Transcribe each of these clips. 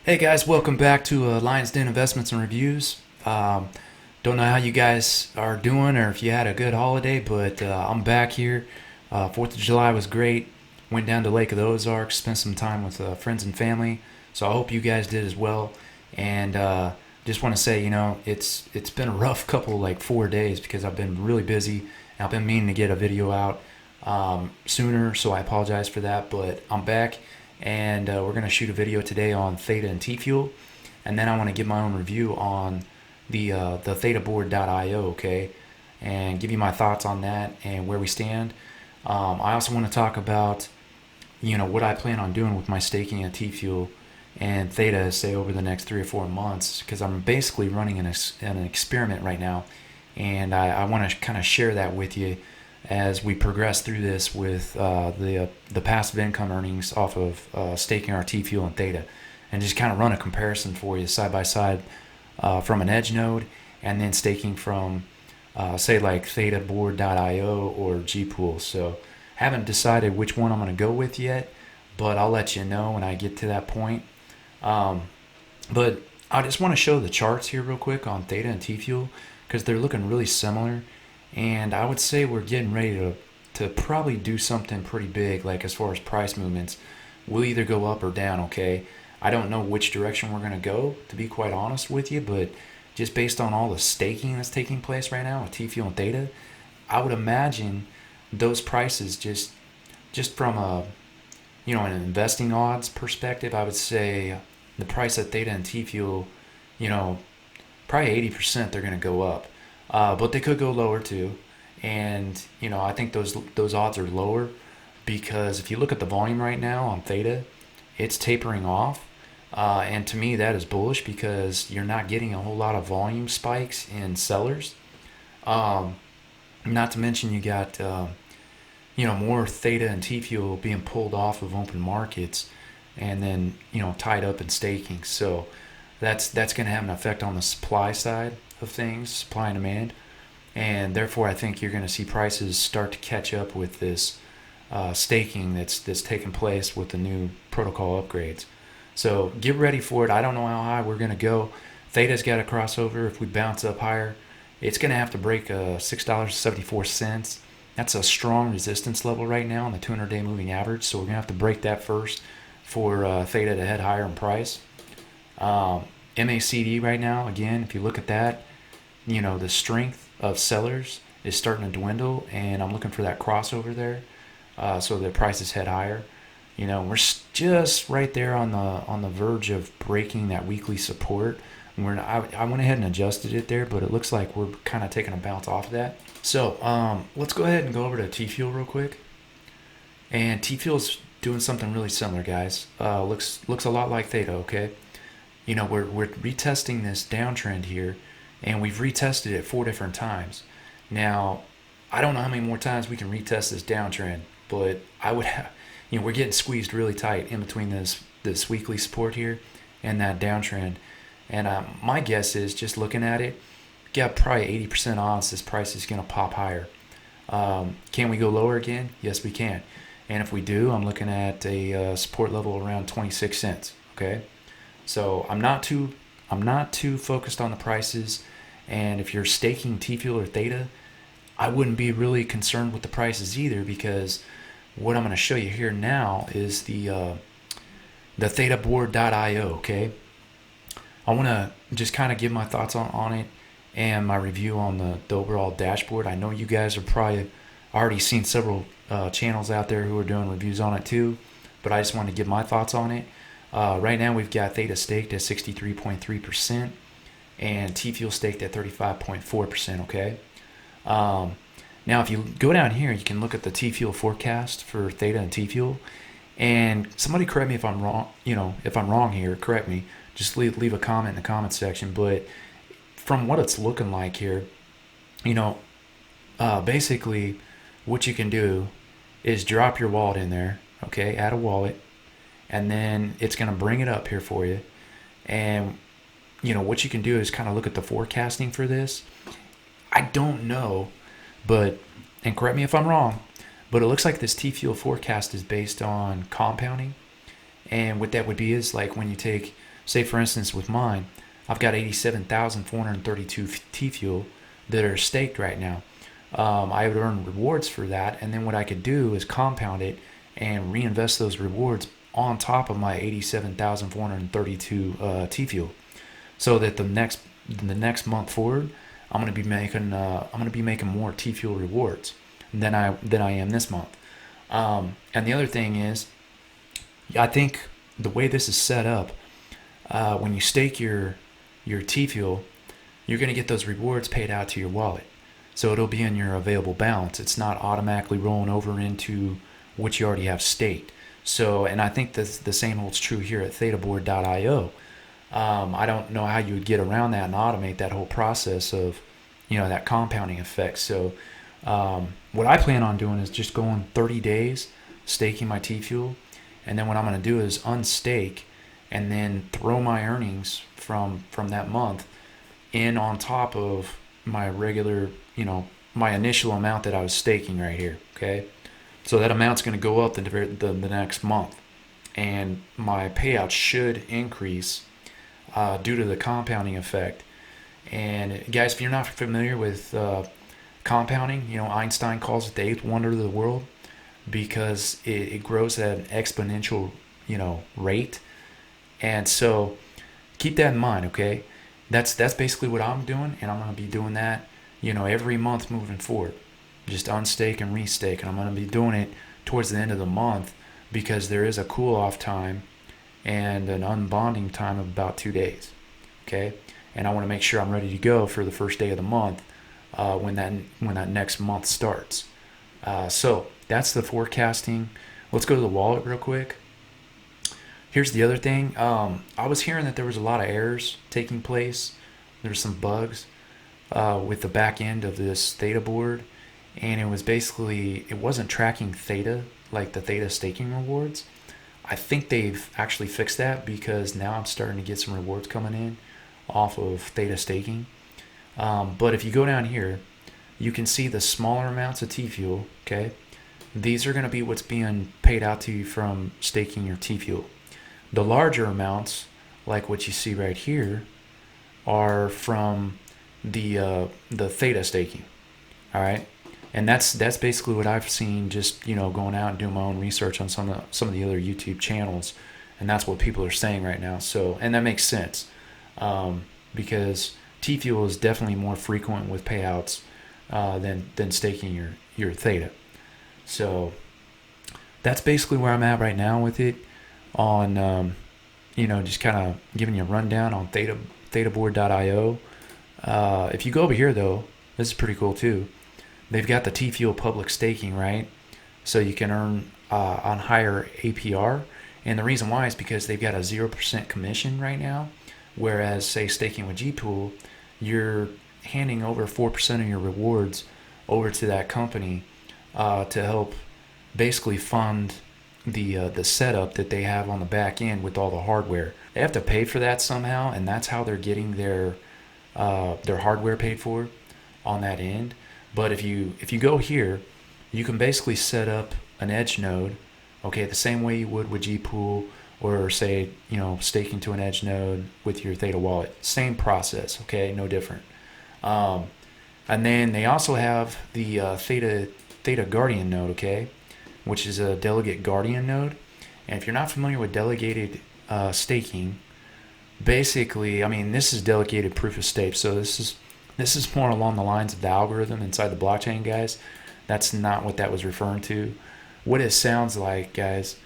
Hey guys, welcome back to Lion's Den Investments and Reviews. Don't know how you guys are doing or if you had a good holiday, but I'm back here. 4th of July was great. Went down to Lake of the Ozarks, spent some time with friends and family. So I hope you guys did as well. And just want to say, it's been a rough couple, like 4 days, because I've been really busy. And I've been meaning to get a video out sooner, so I apologize for that. But I'm back, and we're going to shoot a video today on Theta and Tfuel, and then I want to give my own review on the Thetaboardio, okay, and give you my thoughts on that and where we stand. I also want to talk about what I plan on doing with my staking at Tfuel and Theta, say over the next 3 or 4 months, because I'm basically running an experiment right now, and I want to kind of share that with you as we progress through this with the passive income earnings off of staking our Tfuel and Theta, and just kind of run a comparison for you side by side from an edge node, and then staking from say like Thetaboard.io or Gpool. So haven't decided which one I'm going to go with yet, but I'll let you know when I get to that point. Um, but I just want to show the charts here real quick on Theta and Tfuel because they're looking really similar, and I would say we're getting ready to probably do something pretty big, like as far as price movements. We'll either go up or down, okay? I don't know which direction we're going to go, to be quite honest with you, but just based on all the staking that's taking place right now with Tfuel and Theta, I would imagine those prices just from a an investing odds perspective, I would say the price at Theta and Tfuel, you know, probably 80% they're going to go up, but they could go lower too. And I think those odds are lower because if you look at the volume right now on Theta, it's tapering off, and to me that is bullish because you're not getting a whole lot of volume spikes in sellers. Um, Not to mention you got more Theta and T fuel being pulled off of open markets and then tied up in staking. So that's going to have an effect on the supply side of things, supply and demand, and therefore I think you're going to see prices start to catch up with this staking that's taking place with the new protocol upgrades. So get ready for it. I don't know how high we're going to go. Theta's got a crossover. If we bounce up higher, it's going to have to break $6.74. That's a strong resistance level right now on the 200-day moving average. So we're going to have to break that first for Theta to head higher in price. Um, MACD right now, again, if you look at that, the strength of sellers is starting to dwindle, and I'm looking for that crossover there, so the prices head higher. We're just right there on the verge of breaking that weekly support. I went ahead and adjusted it there, but it looks like we're kind of taking a bounce off of that. So let's go ahead and go over to T Fuel real quick. And T Fuel's doing something really similar, guys. Looks a lot like Theta. Okay, we're retesting this downtrend here, and we've retested it 4 different times. Now, I don't know how many more times we can retest this downtrend, but I would have, we're getting squeezed really tight in between this weekly support here and that downtrend. And my guess is, just looking at it, got probably 80% odds this price is going to pop higher. Can we go lower again? Yes, we can. And if we do, I'm looking at a support level around 26 cents. Okay, so I'm not too focused on the prices. And if you're staking T Fuel or Theta, I wouldn't be really concerned with the prices either, because what I'm going to show you here now is the Thetaboard.io. Okay, I want to just kind of give my thoughts on it and my review on the overall dashboard. I know you guys are probably already seen several channels out there who are doing reviews on it too, but I just wanted to give my thoughts on it. Right now we've got Theta staked at 63.3% and T-Fuel staked at 35.4%, okay? Now if you go down here, you can look at the T-Fuel forecast for Theta and T-Fuel, and somebody correct me if I'm wrong, if I'm wrong here, correct me. Just leave a comment in the comment section, but from what it's looking like here, you know, basically what you can do is drop your wallet in there, okay? Add a wallet, and then it's going to bring it up here for you. And, what you can do is kind of look at the forecasting for this. I don't know, but, and correct me if I'm wrong, but it looks like this T-Fuel forecast is based on compounding. And what that would be is like when you take, say for instance with mine, I've got 87,432 Tfuel that are staked right now. I would earn rewards for that, and then what I could do is compound it and reinvest those rewards on top of my 87,432 Tfuel, so that the next month forward, I'm gonna be making more Tfuel rewards than I am this month. And the other thing is, I think the way this is set up, when you stake your Tfuel, you're going to get those rewards paid out to your wallet. So it'll be in your available balance. It's not automatically rolling over into what you already have staked. So, and I think the same holds true here at Thetaboard.io. I don't know how you would get around that and automate that whole process of, that compounding effect. So, what I plan on doing is just going 30 days staking my Tfuel, and then what I'm going to do is unstake and then throw my earnings from that month in on top of my regular, my initial amount that I was staking right here. Okay, so that amount's going to go up the next month, and my payout should increase due to the compounding effect. And guys, if you're not familiar with compounding, Einstein calls it the eighth wonder of the world, because it grows at an exponential, rate. And so keep that in mind, okay? That's basically what I'm doing, and I'm going to be doing that, every month moving forward. Just unstake and restake, and I'm going to be doing it towards the end of the month, because there is a cool-off time and an unbonding time of about 2 days, okay? And I want to make sure I'm ready to go for the first day of the month when that next month starts. So that's the forecasting. Let's go to the wallet real quick. Here's the other thing. I was hearing that there was a lot of errors taking place. There's some bugs with the back end of this Theta board, and it wasn't tracking Theta, like the Theta staking rewards. I think they've actually fixed that, because now I'm starting to get some rewards coming in off of Theta staking. But if you go down here, you can see the smaller amounts of Tfuel, okay? These are going to be what's being paid out to you from staking your Tfuel. The larger amounts, like what you see right here, are from the Theta staking, all right? And that's basically what I've seen, just going out and doing my own research on some of the other YouTube channels, and that's what people are saying right now. So, and that makes sense, because Tfuel is definitely more frequent with payouts than staking your Theta. So that's basically where I'm at right now with it. On just kind of giving you a rundown on Thetaboard.io. If you go over here though, this is pretty cool too. They've got the Tfuel public staking, right? So you can earn on higher APR, and the reason why is because they've got a 0% commission right now, whereas say staking with Gpool, you're handing over 4% of your rewards over to that company to help basically fund the setup that they have on the back end with all the hardware. They have to pay for that somehow, and that's how they're getting their hardware paid for on that end. But if you go here, you can basically set up an edge node, okay, the same way you would with Gpool, or say staking to an edge node with your Theta wallet. Same process, okay, no different. And then they also have the Theta Guardian node, okay, which is a delegate guardian node. And if you're not familiar with delegated staking, basically, this is delegated proof of stake. So this is more along the lines of the algorithm inside the blockchain, guys. That's not what that was referring to. What it sounds like, guys,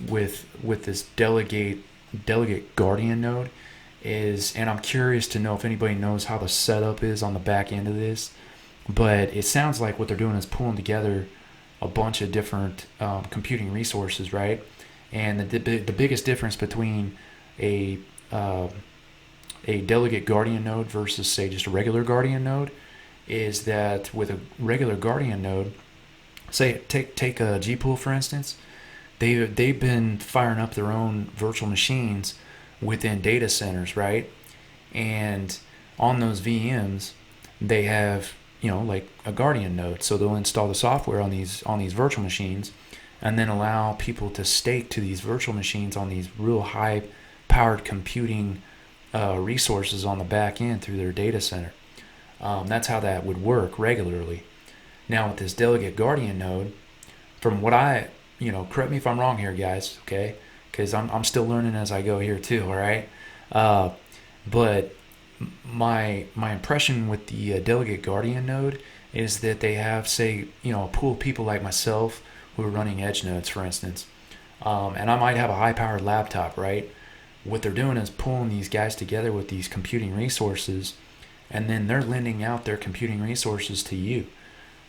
with this delegate guardian node is, and I'm curious to know if anybody knows how the setup is on the back end of this, but it sounds like what they're doing is pulling together a bunch of different computing resources, right? And the biggest difference between a delegate guardian node versus say just a regular guardian node is that with a regular guardian node, say take a Gpool for instance, they've been firing up their own virtual machines within data centers, right? And on those VMs, they have like a guardian node, so they'll install the software on these virtual machines, and then allow people to stake to these virtual machines on these real high high-powered computing resources on the back end through their data center. That's how that would work regularly. Now with this delegate guardian node, from what I, correct me if I'm wrong here, guys, okay? Because I'm still learning as I go here too, all right? But my impression with the delegate guardian node is that they have, say, a pool of people like myself who are running edge nodes, for instance. And I might have a high-powered laptop, right? What they're doing is pulling these guys together with these computing resources, and then they're lending out their computing resources to you.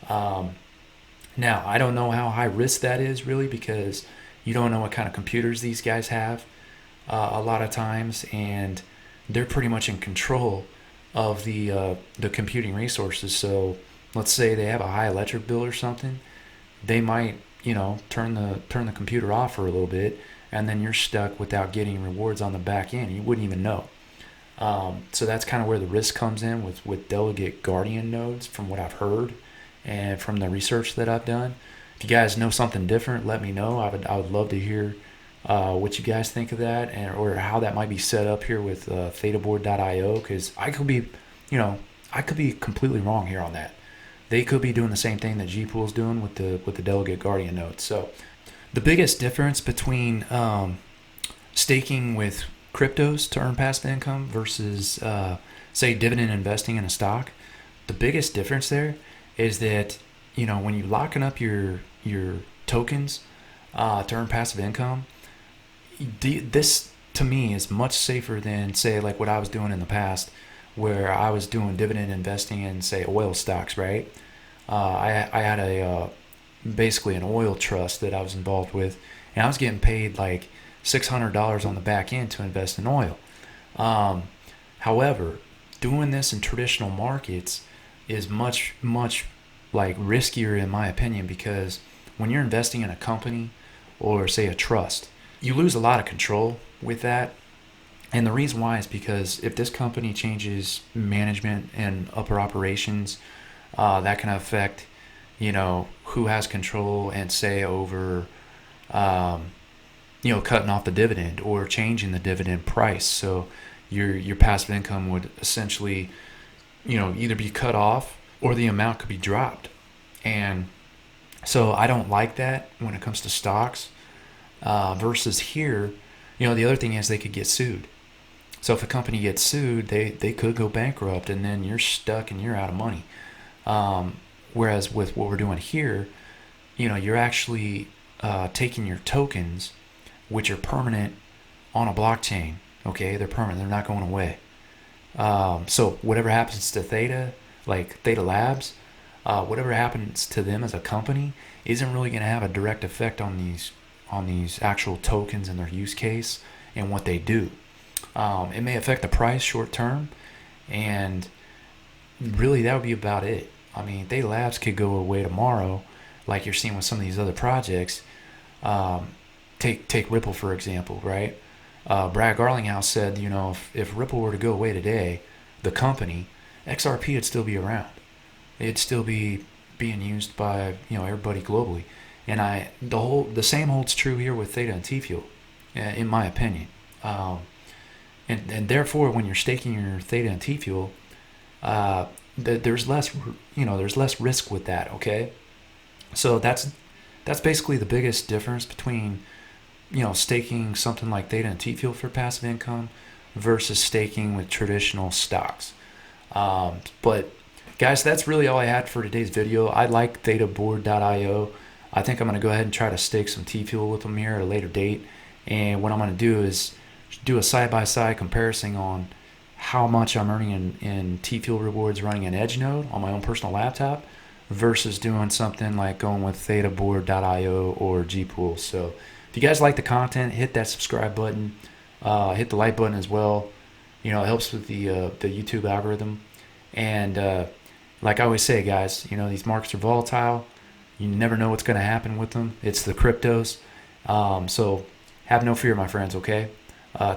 Now, I don't know how high risk that is really, because you don't know what kind of computers these guys have a lot of times, and they're pretty much in control of the computing resources. So let's say they have a high electric bill or something, they might turn the computer off for a little bit, and then you're stuck without getting rewards on the back end. You wouldn't even know. So that's kind of where the risk comes in with delegate guardian nodes, from what I've heard and from the research that I've done. If you guys know something different, let me know. I would love to hear what you guys think of that, or how that might be set up here with Thetaboard.io, because I could be completely wrong here on that. They could be doing the same thing that Gpool's doing with the delegate guardian nodes. So the biggest difference between staking with cryptos to earn passive income versus say dividend investing in a stock, the biggest difference there is that when you're locking up your tokens to earn passive income, this to me is much safer than, say, like what I was doing in the past, where I was doing dividend investing in, say, oil stocks, right? I had basically an oil trust that I was involved with, and I was getting paid like $600 on the back end to invest in oil. However, doing this in traditional markets is much like riskier in my opinion, because when you're investing in a company or, say, a trust, you lose a lot of control with that. And the reason why is because if this company changes management and upper operations, that can affect who has control and say over cutting off the dividend or changing the dividend price. So your passive income would essentially either be cut off or the amount could be dropped. And so I don't like that when it comes to stocks. Versus here, the other thing is they could get sued. So if a company gets sued, they could go bankrupt, and then you're stuck and you're out of money. Whereas with what we're doing here, you're actually taking your tokens, which are permanent on a blockchain. Okay, they're permanent; they're not going away. So whatever happens to Theta, like Theta Labs, whatever happens to them as a company isn't really going to have a direct effect on these actual tokens and their use case and what they do. It may affect the price short term, and really that would be about it. I mean, Theta Labs could go away tomorrow, like you're seeing with some of these other projects. Take Ripple for example, right? Brad Garlinghouse said, if Ripple were to go away today, the company, XRP would still be around. It'd still be being used by everybody globally. And the same holds true here with Theta and Tfuel, in my opinion. And therefore, when you're staking your Theta and Tfuel, there's less risk with that. Okay, so that's basically the biggest difference between staking something like Theta and Tfuel for passive income versus staking with traditional stocks. But guys, that's really all I had for today's video. I like Thetaboard.io. I think I'm going to go ahead and try to stake some Tfuel with them here at a later date. And what I'm going to do is do a side-by-side comparison on how much I'm earning in Tfuel rewards running an edge node on my own personal laptop versus doing something like going with Thetaboard.io or Gpool. So if you guys like the content, hit that subscribe button. Hit the like button as well. It helps with the YouTube algorithm. And like I always say, guys, these markets are volatile. You never know what's going to happen with them. It's the cryptos. So have no fear, my friends, okay?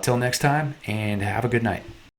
Till next time, and have a good night.